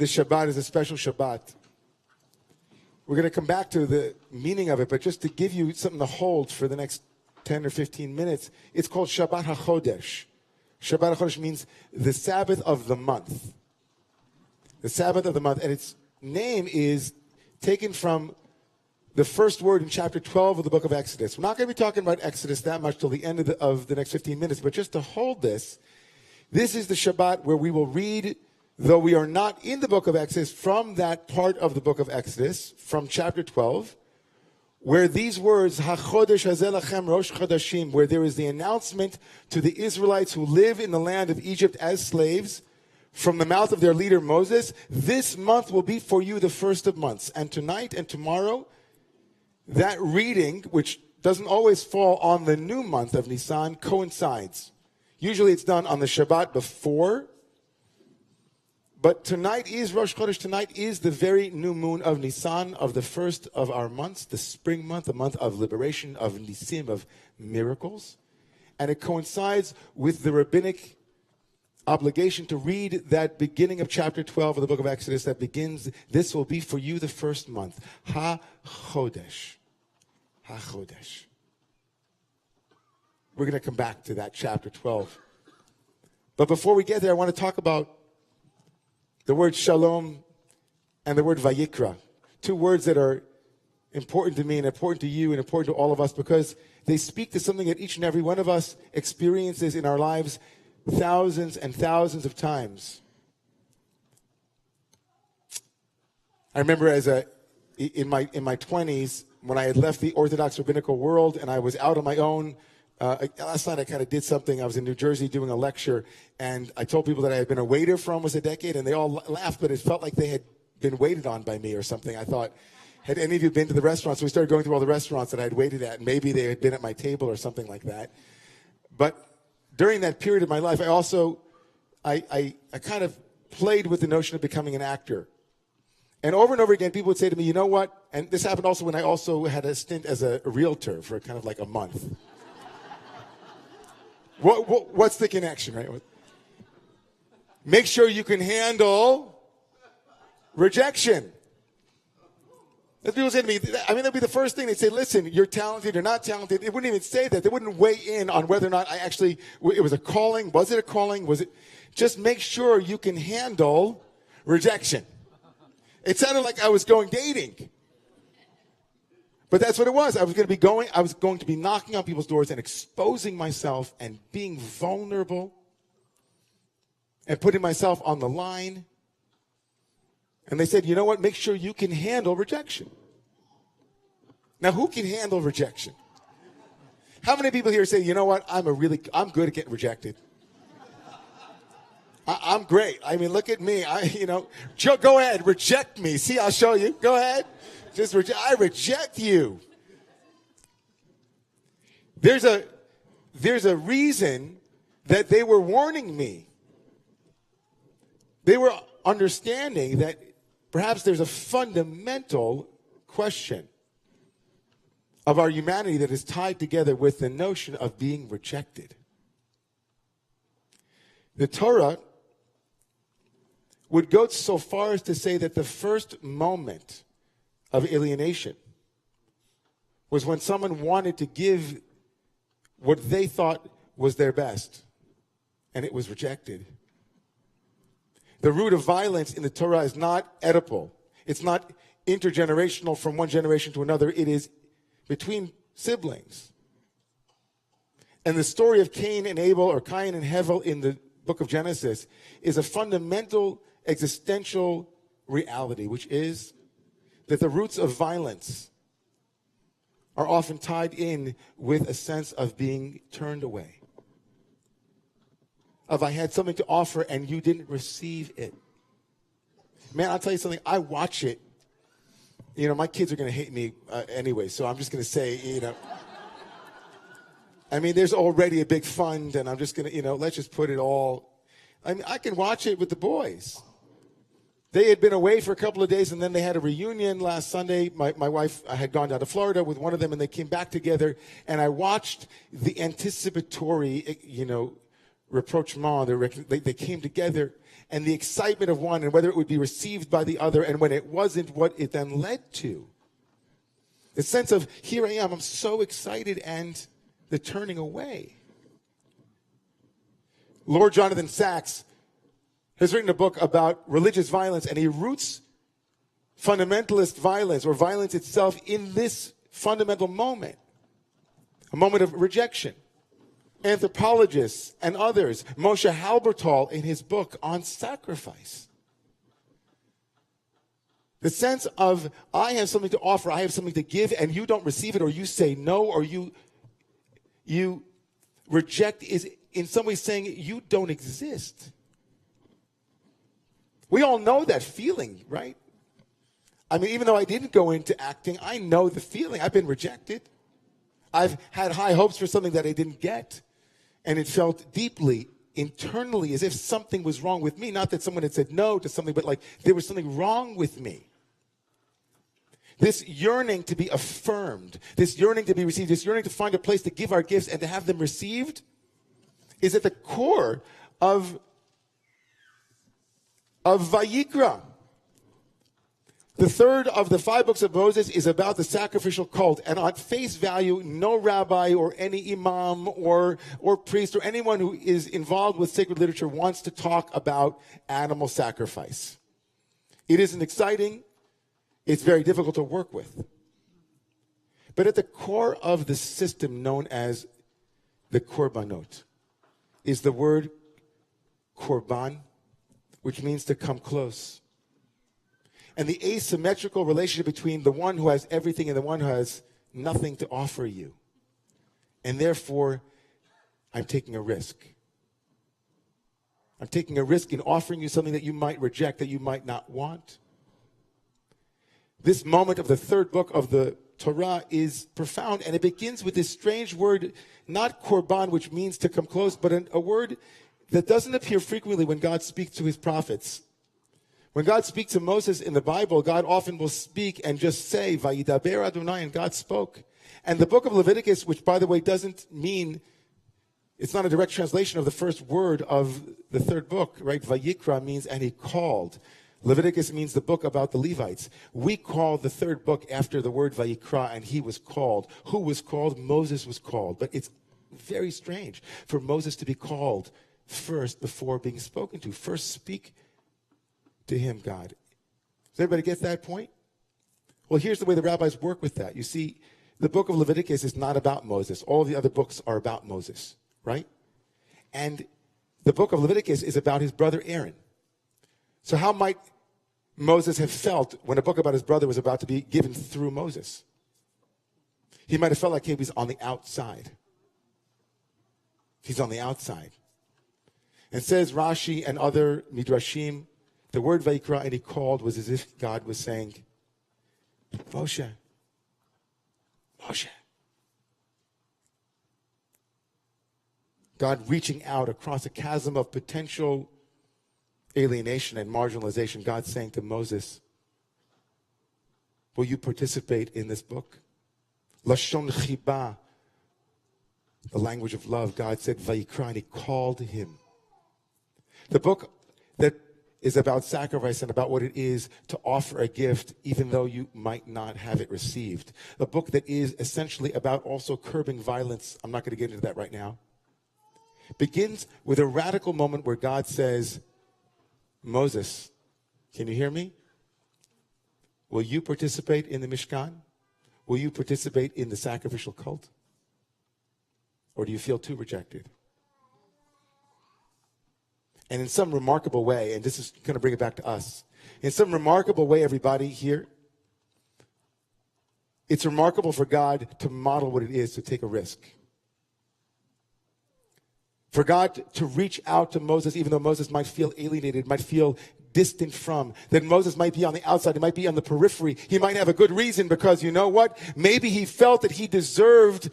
this Shabbat is a special Shabbat. We're going to come back to the meaning of it, but just to give you something to hold for the next 10 or 15 minutes, it's called Shabbat HaChodesh. Shabbat HaChodesh means the Sabbath of the month. The Sabbath of the month. And its name is taken from the first word in chapter 12 of the book of Exodus. We're not going to be talking about Exodus that much till the end of the next 15 minutes, but just to hold this is the Shabbat where we will read, though we are not in the book of Exodus, from that part of the book of Exodus, from chapter 12, where these words, HaChodesh Hazeh Lachem Rosh Chodashim, where there is the announcement to the Israelites who live in the land of Egypt as slaves, from the mouth of their leader Moses, this month will be for you the first of months. And tonight and tomorrow, that reading, which doesn't always fall on the new month of Nisan, coincides. Usually it's done on the Shabbat before, but tonight is Rosh Chodesh. Tonight is the very new moon of Nisan, of the first of our months, the spring month, a month of liberation, of Nisim, of miracles. And it coincides with the rabbinic obligation to read that beginning of chapter 12 of the book of Exodus that begins, this will be for you the first month. Ha-Chodesh. Ha-Chodesh. We're going to come back to that chapter 12. But before we get there, I want to talk about the word shalom and the word vayikra. Two words that are important to me and important to you and important to all of us because they speak to something that each and every one of us experiences in our lives thousands and thousands of times. I remember in my 20s when I had left the Orthodox rabbinical world and I was out on my own. Last night I kind of did something. I was in New Jersey doing a lecture, and I told people that I had been a waiter for almost a decade, and they all laughed, but it felt like they had been waited on by me or something. I thought, had any of you been to the restaurants? So we started going through all the restaurants that I had waited at, and maybe they had been at my table or something like that. But during that period of my life, I also, I kind of played with the notion of becoming an actor. And over again, people would say to me, you know what? And this happened also when I also had a stint as a realtor for kind of like a month. What's the connection, right? Make sure you can handle rejection. As people say to me, I mean, that'd be the first thing they'd say, listen, you're talented, you're not talented. It wouldn't even say that. They wouldn't weigh in on whether or not it was a calling. Was it a calling? Just make sure you can handle rejection. It sounded like I was going dating. But that's what it was. I was going to be knocking on people's doors and exposing myself and being vulnerable and putting myself on the line. And they said, you know what? Make sure you can handle rejection. Now, who can handle rejection? How many people here say, you know what? I'm good at getting rejected. I'm great. I mean, look at me. Go ahead, reject me. See, I'll show you. Go ahead. I reject you. There's a reason that they were warning me. They were understanding that perhaps there's a fundamental question of our humanity that is tied together with the notion of being rejected. The Torah would go so far as to say that the first moment of alienation was when someone wanted to give what they thought was their best, and it was rejected. The root of violence in the Torah is not Oedipal. It's not intergenerational from one generation to another. It is between siblings. And the story of Cain and Abel, or Cain and Hevel in the book of Genesis, is a fundamental existential reality, which is that the roots of violence are often tied in with a sense of being turned away. Of I had something to offer and you didn't receive it. Man, I'll tell you something. I watch it. My kids are going to hate me anyway, so I'm just going to say, I mean, there's already a big fund, and I'm just going to, let's just put it all. I mean, I can watch it with the boys. They had been away for a couple of days, and then they had a reunion last Sunday. My wife had gone down to Florida with one of them, and they came back together. And I watched the anticipatory, rapprochement, they came together, and the excitement of one and whether it would be received by the other, and when it wasn't, what it then led to. The sense of, here I am, I'm so excited, and the turning away. Lord Jonathan Sacks has written a book about religious violence, and he roots fundamentalist violence, or violence itself, in this fundamental moment, a moment of rejection. Anthropologists and others, Moshe Halbertal in his book on sacrifice. The sense of, I have something to offer, I have something to give, and you don't receive it, or you say no, or you reject, is in some way saying you don't exist. We all know that feeling, right? I mean, even though I didn't go into acting, I know the feeling. I've been rejected. I've had high hopes for something that I didn't get. And it felt deeply, internally, as if something was wrong with me. Not that someone had said no to something, but like there was something wrong with me. This yearning to be affirmed, this yearning to be received, this yearning to find a place to give our gifts and to have them received is at the core of Vayikra. The third of the 5 books of Moses is about the sacrificial cult. And on face value, no rabbi or any imam or priest or anyone who is involved with sacred literature wants to talk about animal sacrifice. It isn't exciting. It's very difficult to work with. But at the core of the system known as the korbanot is the word korban, which means to come close. And the asymmetrical relationship between the one who has everything and the one who has nothing to offer you. And therefore, I'm taking a risk. I'm taking a risk in offering you something that you might reject, that you might not want. This moment of the 3rd book of the Torah is profound, and it begins with this strange word, not korban, which means to come close, but a word that doesn't appear frequently when God speaks to his prophets. When God speaks to Moses in the Bible, God often will speak and just say, Vayidaber Adonai, and God spoke. And the book of Leviticus, which, by the way, doesn't mean, it's not a direct translation of the first word of the 3rd book, right? Vayikra means, and he called. Leviticus means the book about the Levites. We call the 3rd book after the word Vayikra, and he was called. Who was called? Moses was called. But it's very strange for Moses to be called first before being spoken to. First speak to him, God. Does everybody get that point? Well, here's the way the rabbis work with that. You see, the book of Leviticus is not about Moses. All the other books are about Moses, right? And the book of Leviticus is about his brother Aaron. So how might Moses have felt when a book about his brother was about to be given through Moses? He might have felt like he was on the outside. He's on the outside. And says Rashi and other Midrashim, the word Vayikra, and he called, was as if God was saying, Moshe, Moshe. God reaching out across a chasm of potential alienation and marginalization. God saying to Moses, will you participate in this book? Lashon Chiba, the language of love. God said Vayikra, and he called him. The book that is about sacrifice and about what it is to offer a gift even though you might not have it received. A book that is essentially about also curbing violence. I'm not going to get into that right now. Begins with a radical moment where God says, Moses, can you hear me? Will you participate in the Mishkan? Will you participate in the sacrificial cult? Or do you feel too rejected? And in some remarkable way, and this is going to bring it back to us, in some remarkable way, everybody here, it's remarkable for God to model what it is to take a risk. For God to reach out to Moses, even though Moses might feel alienated, might feel distant from, that Moses might be on the outside, he might be on the periphery. He might have a good reason because, you know what? Maybe he felt that he deserved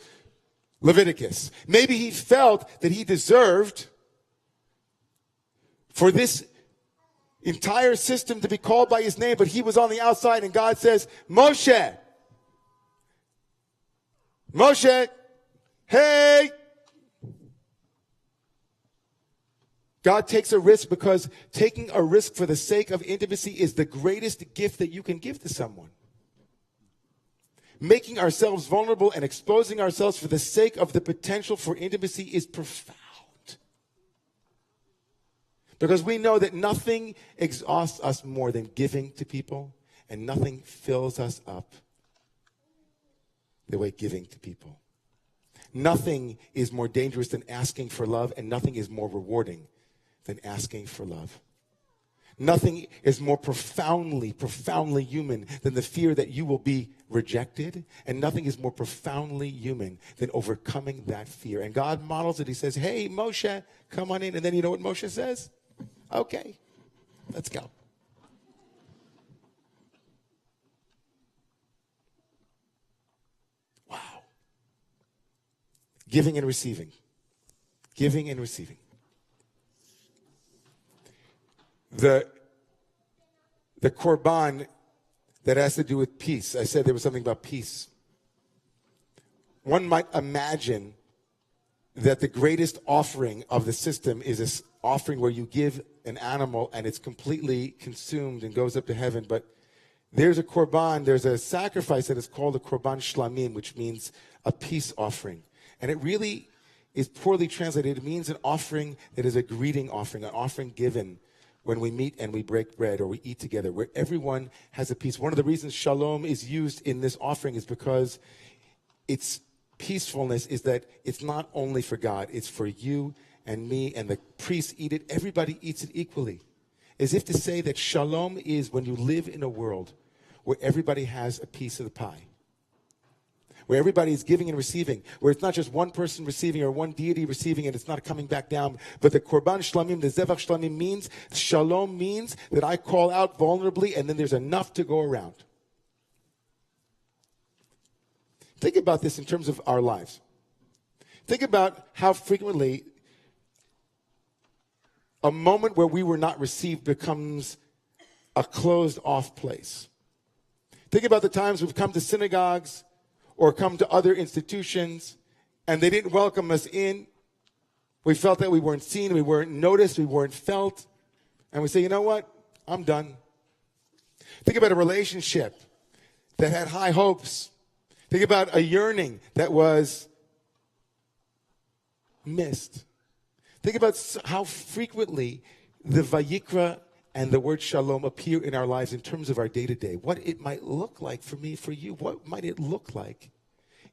Leviticus. Maybe he felt that he deserved for this entire system to be called by his name, but he was on the outside, and God says, Moshe, Moshe, hey, God takes a risk because taking a risk for the sake of intimacy is the greatest gift that you can give to someone. Making ourselves vulnerable and exposing ourselves for the sake of the potential for intimacy is profound. Because we know that nothing exhausts us more than giving to people, and nothing fills us up the way giving to people. Nothing is more dangerous than asking for love, and nothing is more rewarding than asking for love. Nothing is more profoundly human than the fear that you will be rejected, and nothing is more profoundly human than overcoming that fear. And God models it. He says, hey, Moshe, come on in. And then you know what Moshe says? Okay, let's go. Wow. Giving and receiving. Giving and receiving. The korban that has to do with peace. I said there was something about peace. One might imagine that the greatest offering of the system is this offering where you give an animal and it's completely consumed and goes up to heaven. But there's a korban, there's a sacrifice that is called a korban shlamim, which means a peace offering. And it really is poorly translated. It means an offering that is a greeting offering, an offering given when we meet and we break bread or we eat together, where everyone has a peace. One of the reasons shalom is used in this offering is because its peacefulness is that it's not only for God, it's for you and me, and the priests eat it. Everybody eats it equally. As if to say that shalom is when you live in a world where everybody has a piece of the pie, where everybody is giving and receiving, where it's not just one person receiving or one deity receiving and it's not coming back down. But the korban shlamim, the zevach shlamim means, shalom means that I call out vulnerably and then there's enough to go around. Think about this in terms of our lives. Think about how frequently a moment where we were not received becomes a closed off place. Think about the times we've come to synagogues or come to other institutions and they didn't welcome us in. We felt that we weren't seen, we weren't noticed, we weren't felt. And we say, you know what? I'm done. Think about a relationship that had high hopes. Think about a yearning that was missed. Think about how frequently the Vayikra and the word shalom appear in our lives in terms of our day-to-day. What it might look like for me, for you. What might it look like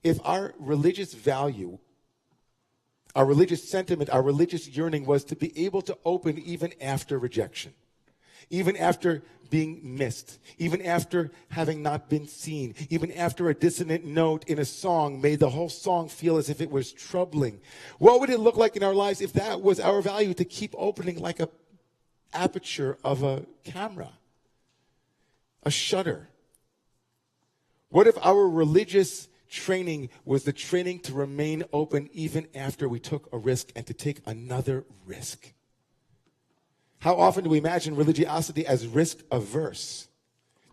if our religious value, our religious sentiment, our religious yearning was to be able to open even after rejection, even after being missed, even after having not been seen, even after a dissonant note in a song made the whole song feel as if it was troubling. What would it look like in our lives if that was our value, to keep opening like a aperture of a camera, a shutter? What if our religious training was the training to remain open even after we took a risk and to take another risk? How often do we imagine religiosity as risk averse?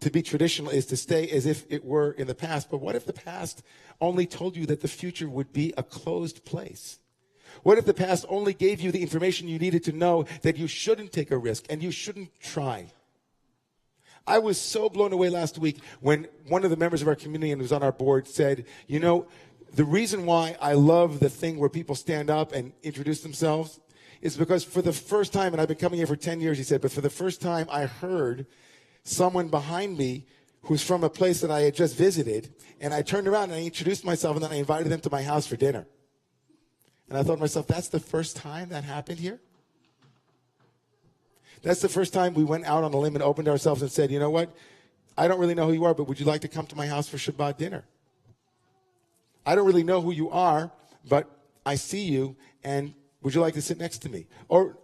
To be traditional is to stay as if it were in the past. But what if the past only told you that the future would be a closed place? What if the past only gave you the information you needed to know that you shouldn't take a risk and you shouldn't try? I was so blown away last week when one of the members of our community and who's on our board said, you know, the reason why I love the thing where people stand up and introduce themselves is because for the first time, and I've been coming here for 10 years, he said, but for the first time I heard someone behind me who's from a place that I had just visited, and I turned around and I introduced myself and then I invited them to my house for dinner. And I thought to myself, that's the first time that happened here? That's the first time we went out on a limb and opened ourselves and said, you know what? I don't really know who you are, but would you like to come to my house for Shabbat dinner? I don't really know who you are, but I see you, and would you like to sit next to me? Or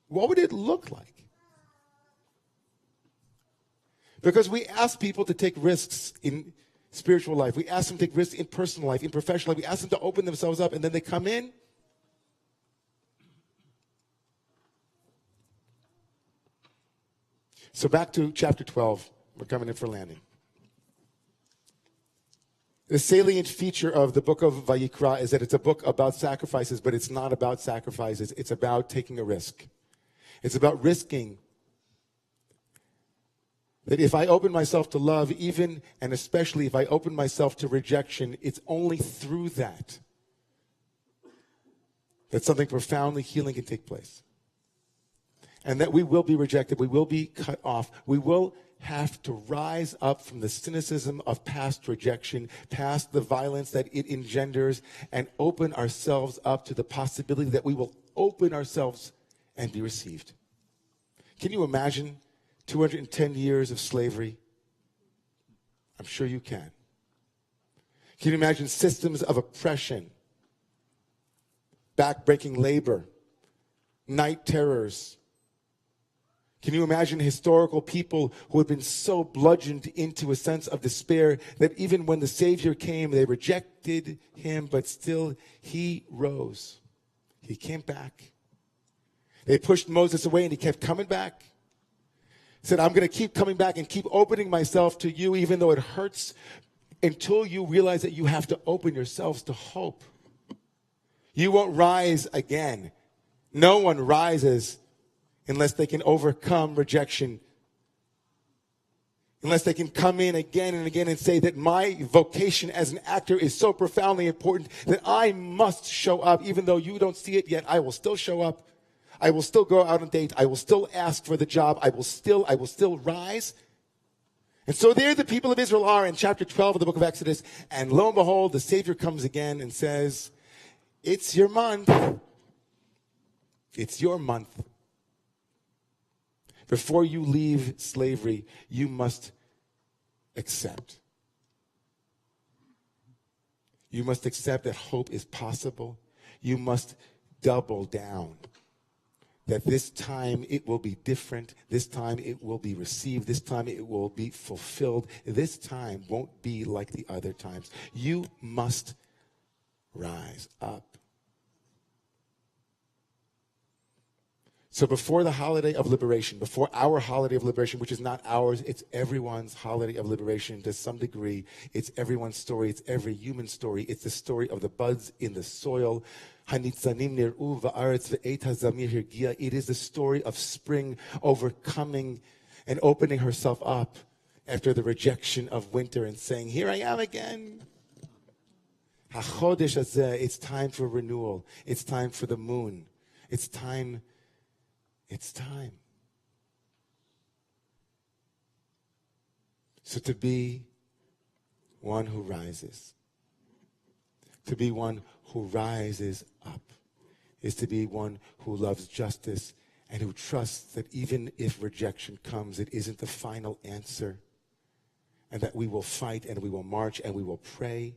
what would it look like? Because we ask people to take risks in spiritual life. We ask them to take risks in personal life, in professional life. We ask them to open themselves up, and then they come in. So back to chapter 12. We're coming in for landing. The salient feature of the book of Vayikra is that it's a book about sacrifices, but it's not about sacrifices. It's about taking a risk. It's about risking that if I open myself to love, even and especially if I open myself to rejection, it's only through that something profoundly healing can take place. And that we will be rejected, we will be cut off, we will have to rise up from the cynicism of past rejection, past the violence that it engenders, and open ourselves up to the possibility that we will open ourselves and be received. Can you imagine 210 years of slavery? I'm sure you can. Can you imagine systems of oppression, backbreaking labor, night terrors? Can you imagine historical people who had been so bludgeoned into a sense of despair that even when the Savior came, they rejected him, but still he rose. He came back. They pushed Moses away and he kept coming back. He said, I'm going to keep coming back and keep opening myself to you even though it hurts, until you realize that you have to open yourselves to hope. You won't rise again. No one rises unless they can overcome rejection. Unless they can come in again and again and say that my vocation as an actor is so profoundly important that I must show up. Even though you don't see it yet, I will still show up. I will still go out on dates. I will still ask for the job. I will still rise. And so there the people of Israel are in chapter 12 of the book of Exodus. And lo and behold, the Savior comes again and says, it's your month. It's your month. Before you leave slavery, you must accept. You must accept that hope is possible. You must double down. That this time it will be different. This time it will be received. This time it will be fulfilled. This time won't be like the other times. You must rise up. So before the holiday of liberation, before our holiday of liberation, which is not ours, it's everyone's holiday of liberation to some degree. It's everyone's story. It's every human story. It's the story of the buds in the soil. It is the story of spring overcoming and opening herself up after the rejection of winter and saying, here I am again. It's time for renewal. It's time for the moon. It's time. It's time. So to be one who rises, to be one who rises up, is to be one who loves justice and who trusts that even if rejection comes, it isn't the final answer, and that we will fight and we will march and we will pray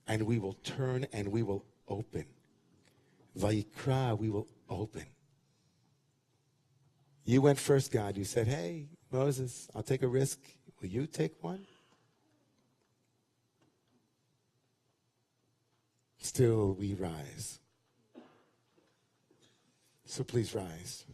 and we will turn and we will open. Vayikra, we will open. You went first, God. You said, hey, Moses, I'll take a risk. Will you take one? Still, we rise. So please rise.